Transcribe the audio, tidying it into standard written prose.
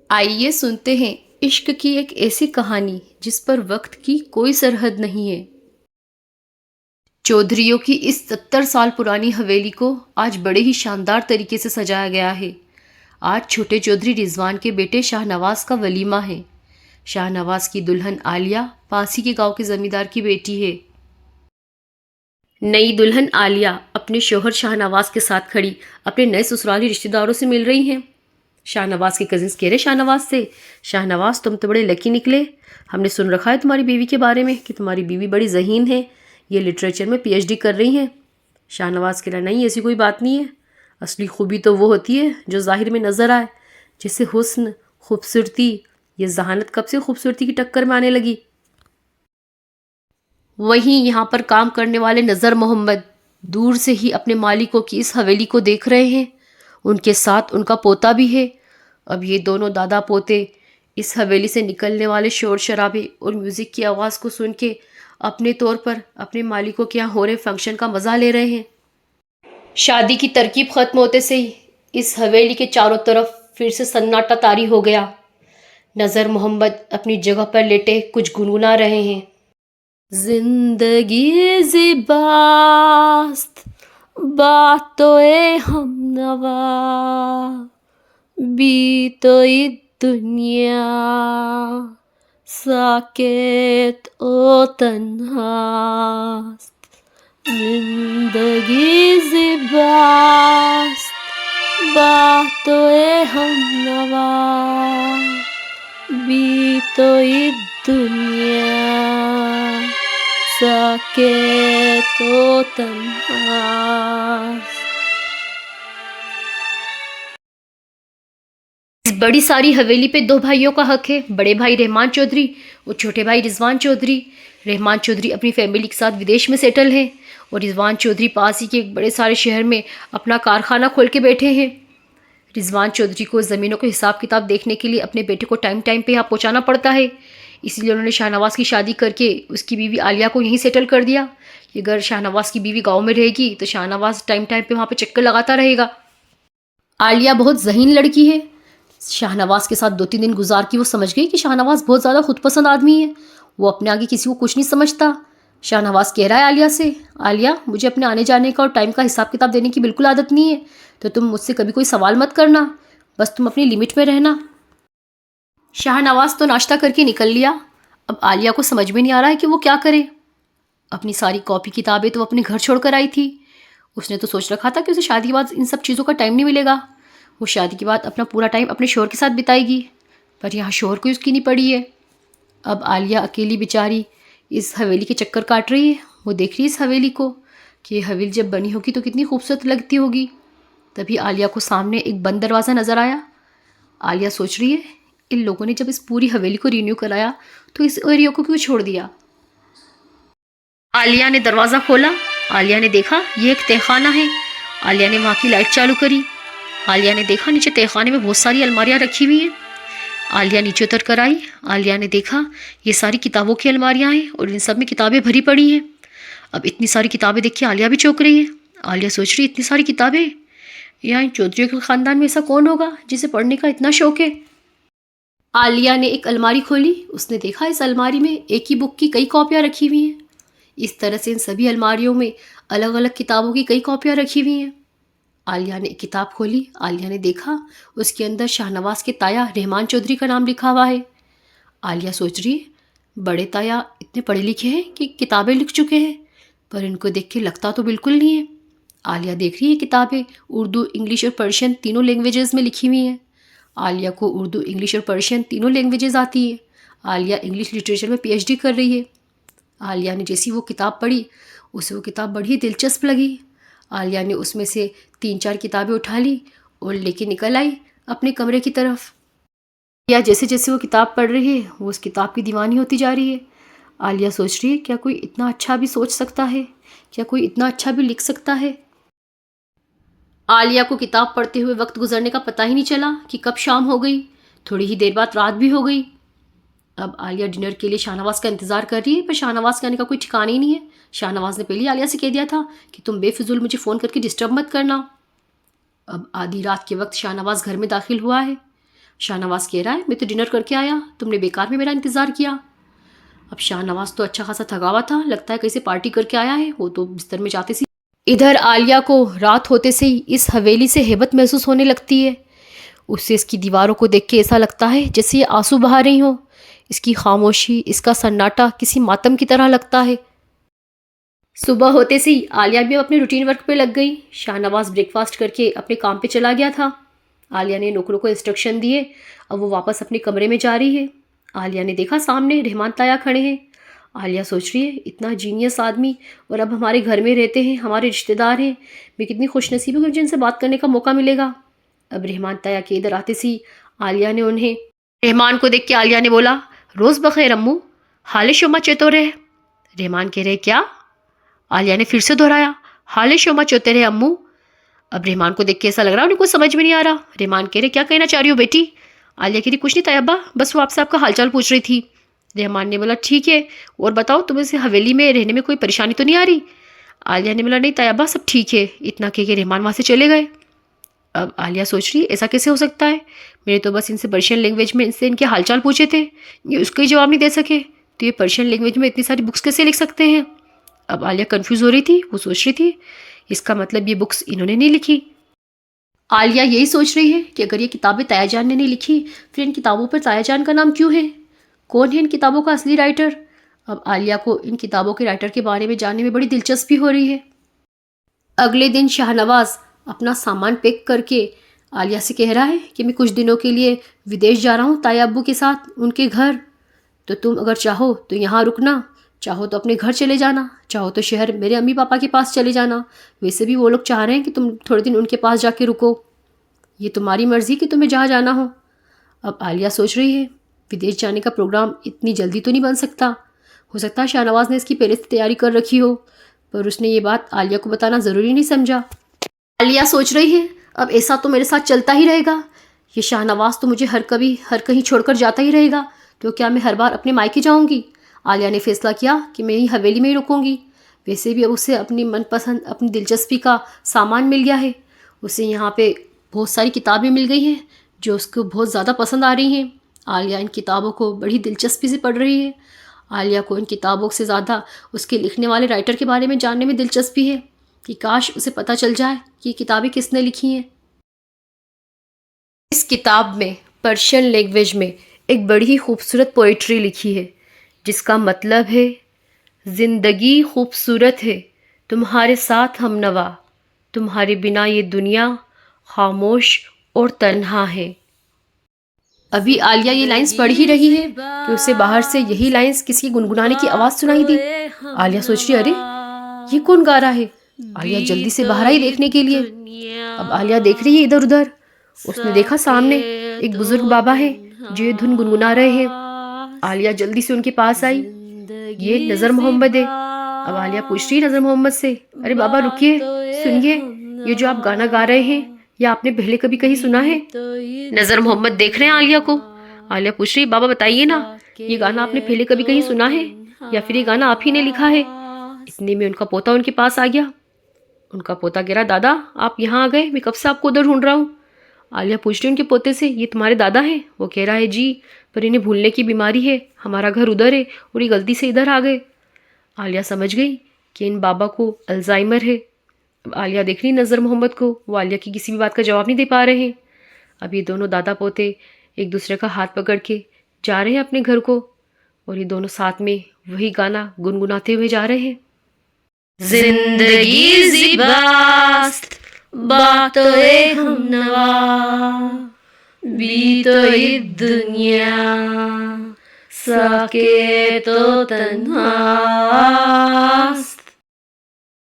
आइए सुनते हैं इश्क की एक ऐसी कहानी जिस पर वक्त की कोई सरहद नहीं है। चौधरियों की इस 70 साल पुरानी हवेली को आज बड़े ही शानदार तरीके से सजाया गया है। आज छोटे चौधरी रिजवान के बेटे शाहनवाज का वलीमा है। शाहनवाज की दुल्हन आलिया पास ही के गांव के जमींदार की बेटी है। नई दुल्हन आलिया अपने शोहर शाहनवाज के साथ खड़ी अपने नए ससुराली रिश्तेदारों से मिल रही हैं। शाहनवाज के कजिन्स कह रहे शाहनवाज से, शाहनवाज तुम तो बड़े लकी निकले। हमने सुन रखा है तुम्हारी बीवी के बारे में कि तुम्हारी बीवी बड़ी ज़हीन है, ये लिटरेचर में पीएचडी कर रही हैं। शाहनवाज कह रहा नहीं, ऐसी कोई बात नहीं है। असली खूबी तो वो होती है जो ज़ाहिर में नज़र आए, जैसे हुस्न, खूबसूरती। ये जहानत कब से खूबसूरती की टक्कर में आने लगी। वहीं यहाँ पर काम करने वाले नज़र मोहम्मद दूर से ही अपने मालिकों की इस हवेली को देख रहे हैं। उनके साथ उनका पोता भी है। अब ये दोनों दादा पोते इस हवेली से निकलने वाले शोर शराबे और म्यूज़िक की आवाज़ को सुन के अपने तौर पर अपने मालिकों के यहाँ हो रहे फंक्शन का मज़ा ले रहे हैं। शादी की तरकीब ख़त्म होते से ही इस हवेली के चारों तरफ फिर से सन्नाटा तारी हो गया। नज़र मोहम्मद अपनी जगह पर लेटे कुछ गुनगुना रहे हैं। जिंदगी ज़िबास्त बातों हमनवा बीतोई दुनिया साकेत ओ तन्हास्त। जिंदगी ज़िबास्त बातों हमनवा बीतोई दुनिया साकेत ओ तन्हास्त। इस बड़ी सारी हवेली पे दो भाइयों का हक है, बड़े भाई रहमान चौधरी और छोटे भाई रिजवान चौधरी। रहमान चौधरी अपनी फैमिली के साथ विदेश में सेटल हैं और रिजवान चौधरी पास ही के एक बड़े सारे शहर में अपना कारखाना खोल के बैठे हैं। रिजवान चौधरी को ज़मीनों के हिसाब किताब देखने के लिए अपने बेटे को टाइम टाइम पे यहाँ पहुँचाना पड़ता है, इसलिए उन्होंने शाहनवाज की शादी करके उसकी बीवी आलिया को यहीं सेटल कर दिया कि अगर शाहनवाज की बीवी गाँव में रहेगी तो शाहनवाज टाइम टाइम पे वहाँ पे चक्कर लगाता रहेगा। आलिया बहुत ज़हीन लड़की है। शाहनवाज के साथ 2-3 दिन गुजार की वो समझ गई कि शाहनवाज बहुत ज़्यादा खुद पसंद आदमी है, वो अपने आगे किसी को कुछ नहीं समझता। शाहनवाज कह रहा है आलिया से, आलिया मुझे अपने आने जाने का और टाइम का हिसाब किताब देने की बिल्कुल आदत नहीं है, तो तुम मुझसे कभी कोई सवाल मत करना, बस तुम अपनी लिमिट में रहना। शाहनवाज तो नाश्ता करके निकल लिया। अब आलिया को समझ में नहीं आ रहा है कि वो क्या करे। अपनी सारी कॉपी किताबें तो अपने घर छोड़ कर आई थी। उसने तो सोच रखा था कि उसे शादी के बाद इन सब चीज़ों का टाइम नहीं मिलेगा, वो शादी के बाद अपना पूरा टाइम अपने शोहर के साथ बिताएगी, पर यहाँ शोहर को उसकी नहीं पड़ी है। अब आलिया अकेली बेचारी इस हवेली के चक्कर काट रही है। वो देख रही है इस हवेली को कि ये हवेली जब बनी होगी तो कितनी खूबसूरत लगती होगी। तभी आलिया को सामने एक बंद दरवाज़ा नज़र आया। आलिया सोच रही है इन लोगों ने जब इस पूरी हवेली को रिन्यू कराया तो इस एरिया को क्यों छोड़ दिया। आलिया ने दरवाज़ा खोला। आलिया ने देखा ये एक तहखाना है। आलिया ने वहाँ की लाइट चालू करी। आलिया ने देखा नीचे तहखाने में बहुत सारी अलमारियाँ रखी हुई हैं। आलिया नीचे उतर कर आई। आलिया ने देखा ये सारी किताबों की अलमारियाँ हैं और इन सब में किताबें भरी पड़ी हैं। अब इतनी सारी किताबें देख के आलिया भी चौंक रही है। आलिया सोच रही है इतनी सारी किताबें, यहाँ इन चौधरियों के ख़ानदान में ऐसा कौन होगा जिसे पढ़ने का इतना शौक है। आलिया ने एक अलमारी खोली। उसने देखा इस अलमारी में एक ही बुक की कई कॉपियाँ रखी हुई हैं। इस तरह से इन सभी अलमारियों में अलग अलग किताबों की कई कॉपियाँ रखी हुई हैं। आलिया ने एक किताब खोली। आलिया ने देखा उसके अंदर शाहनवाज के ताया रहमान चौधरी का नाम लिखा हुआ है। आलिया सोच रही है बड़े ताया इतने पढ़े लिखे हैं कि किताबें लिख चुके हैं, पर इनको देख के लगता तो बिल्कुल नहीं है। आलिया देख रही है किताबें उर्दू, इंग्लिश और पर्शियन तीनों लैंग्वेजेस में लिखी हुई हैं। आलिया को उर्दू, इंग्लिश और पर्शियन तीनों लैंग्वेजेस आती है। आलिया इंग्लिश लिटरेचर में पीएचडी कर रही है। आलिया ने जैसी वो किताब पढ़ी उसे वो किताब बड़ी दिलचस्प लगी। आलिया ने उसमें से 3-4 किताबें उठा ली और लेके निकल आई अपने कमरे की तरफ। या जैसे जैसे वो किताब पढ़ रही है वो उस किताब की दीवानी होती जा रही है। आलिया सोच रही है क्या कोई इतना अच्छा भी सोच सकता है, क्या कोई इतना अच्छा भी लिख सकता है। आलिया को किताब पढ़ते हुए वक्त गुजरने का पता ही नहीं चला कि कब शाम हो गई। थोड़ी ही देर बाद रात भी हो गई। अब आलिया डिनर के लिए शाहनवाज का इंतज़ार कर रही है, पर शाहनवाज के आने का कोई ठिकाना ही नहीं है। शाहनवाज ने पहले आलिया से कह दिया था कि तुम बेफिजूल मुझे फ़ोन करके डिस्टर्ब मत करना। अब आधी रात के वक्त शाहनवाज घर में दाखिल हुआ है। शाहनवाज कह रहा है मैं तो डिनर करके आया, तुमने बेकार में मेरा इंतज़ार किया। अब शाहनवाज तो अच्छा खासा थका हुआ था, लगता है कैसे पार्टी करके आया है। वो तो बिस्तर में जाते सी इधर आलिया को रात होते से ही इस हवेली से हेबत महसूस होने लगती है। उससे इसकी दीवारों को देख के ऐसा लगता है जैसे ये आंसू बहा रही हो। इसकी खामोशी, इसका सन्नाटा किसी मातम की तरह लगता है। सुबह होते से ही आलिया भी अपने रूटीन वर्क पे लग गई। शाहनवाज ब्रेकफास्ट करके अपने काम पे चला गया था। आलिया ने नौकरों को इंस्ट्रक्शन दिए। अब वो वापस अपने कमरे में जा रही है। आलिया ने देखा सामने रहमान ताया खड़े हैं। आलिया सोच रही है इतना जीनियस आदमी और अब हमारे घर में रहते हैं, हमारे रिश्तेदार हैं। मैं कितनी खुशनसीब हूँ कि मुझे इनसे बात करने का मौका मिलेगा। अब रहमान ताया के इधर आते सी आलिया ने उन्हें रहमान को देख के आलिया ने बोला, रोज़ बखैर अम्मू, हाले शोमा चेतो रहे। रहमान कह रहे क्या? आलिया ने फिर से दोहराया, हाले शोमा चोते रहे अम्मू। अब रहमान को देख के ऐसा लग रहा उन्हें कुछ समझ में नहीं आ रहा। रहमान कह रहे क्या कहना चाह रही हो बेटी? आलिया कह रही कुछ नहीं तैयबा, बस वो आपसे आपका हालचाल पूछ रही थी। रहमान ने बोला ठीक है, और बताओ तुम्हें से हवेली में रहने में कोई परेशानी तो नहीं आ रही? आलिया ने बोला नहीं तैयबा सब ठीक है। इतना कह के रहमान वहाँ से चले गए। अब आलिया सोच रही ऐसा कैसे हो सकता है, मैंने तो बस इनसे पर्शियन लैंग्वेज में इनसे इनके हालचाल पूछे थे, ये उसका ही जवाब नहीं दे सके, तो ये पर्शियन लैंग्वेज में इतनी सारी बुक्स कैसे लिख सकते हैं? अब आलिया कंफ्यूज हो रही थी। वो सोच रही थी इसका मतलब ये बुक्स इन्होंने नहीं लिखी। आलिया यही सोच रही है कि अगर ये किताबें तायाजान ने नहीं लिखी, फिर इन किताबों पर तायाजान का नाम क्यों है? कौन है इन किताबों का असली राइटर? अब आलिया को इन किताबों के राइटर के बारे में जानने में बड़ी दिलचस्पी हो रही है। अगले दिन शाहनवाज अपना सामान पैक करके आलिया से कह रहा है कि मैं कुछ दिनों के लिए विदेश जा रहा हूँ ताया अब्बू के साथ उनके घर, तो तुम अगर चाहो तो यहाँ रुकना, चाहो तो अपने घर चले जाना, चाहो तो शहर मेरे अम्मी पापा के पास चले जाना। वैसे भी वो लोग चाह रहे हैं कि तुम थोड़े दिन उनके पास जाके रुको, ये तुम्हारी मर्ज़ी कि तुम्हें जहाँ जाना हो। अब आलिया सोच रही है विदेश जाने का प्रोग्राम इतनी जल्दी तो नहीं बन सकता, हो सकता है शाहनवाज ने इसकी पहले से तैयारी कर रखी हो, पर उसने ये बात आलिया को बताना ज़रूरी नहीं समझा। आलिया सोच रही है अब ऐसा तो मेरे साथ चलता ही रहेगा, ये शाहनवाज तो मुझे हर कहीं छोड़कर जाता ही रहेगा, तो क्या मैं हर बार अपने मायके जाऊंगी? आलिया ने फैसला किया कि मैं यही हवेली में ही रुकूंगी। वैसे भी अब उसे अपनी मनपसंद अपनी दिलचस्पी का सामान मिल गया है। उसे यहाँ पे बहुत सारी किताबें मिल गई हैं जो उसको बहुत ज़्यादा पसंद आ रही हैं। आलिया इन किताबों को बड़ी दिलचस्पी से पढ़ रही है। आलिया को इन किताबों से ज़्यादा उसके लिखने वाले राइटर के बारे में जानने में दिलचस्पी है कि काश उसे पता चल जाए कि ये किताबें किसने लिखी हैं। इस किताब में पर्शियन लैंग्वेज में एक बड़ी ही खूबसूरत पोइट्री लिखी है जिसका मतलब है, ज़िंदगी खूबसूरत है तुम्हारे साथ हमनवा, तुम्हारे बिना ये दुनिया खामोश और तन्हा है। अभी आलिया ये लाइंस पढ़ ही रही है कि उसे बाहर से यही लाइंस किसी गुनगुनाने की आवाज़ सुनाई दी। आलिया सोच रही अरे ये कौन गा रहा है? आलिया जल्दी से बाहर आई देखने के लिए। अब आलिया देख रही है इधर उधर। उसने देखा सामने एक बुजुर्ग बाबा है जो ये धुन गुनगुना रहे हैं। आलिया जल्दी से उनके पास आई। ये नज़र मोहम्मद है। अब आलिया पूछ रही नज़र मोहम्मद से, अरे बाबा रुकिए, सुनिए, ये जो आप गाना गा रहे हैं या आपने पहले कभी कहीं सुना है? नज़र मोहम्मद देख रहे हैं आलिया को। आलिया पूछ रही बाबा बताइए ना, ये गाना आपने पहले कभी कहीं सुना है या फिर ये गाना आप ही ने लिखा है? इतने में उनका पोता उनके पास आ गया। उनका पोता कह रहा दादा आप यहाँ आ गए, मैं कब से आपको उधर ढूंढ रहा हूँ। आलिया पूछ रही उनके पोते से ये तुम्हारे दादा हैं? वो कह रहा है जी, पर इन्हें भूलने की बीमारी है, हमारा घर उधर है और ये गलती से इधर आ गए। आलिया समझ गई कि इन बाबा को अल्जाइमर है। अब आलिया देख रही नज़र मोहम्मद को, वो आलिया की किसी भी बात का जवाब नहीं दे पा रहे हैं। अब ये दोनों दादा पोते एक दूसरे का हाथ पकड़ के जा रहे हैं अपने घर को और ये दोनों साथ में वही गाना गुनगुनाते हुए जा रहे हैं। जिंदगी ज़िबास्त बातों हमनवा बीतोई दुनिया साके तो तन्हास्त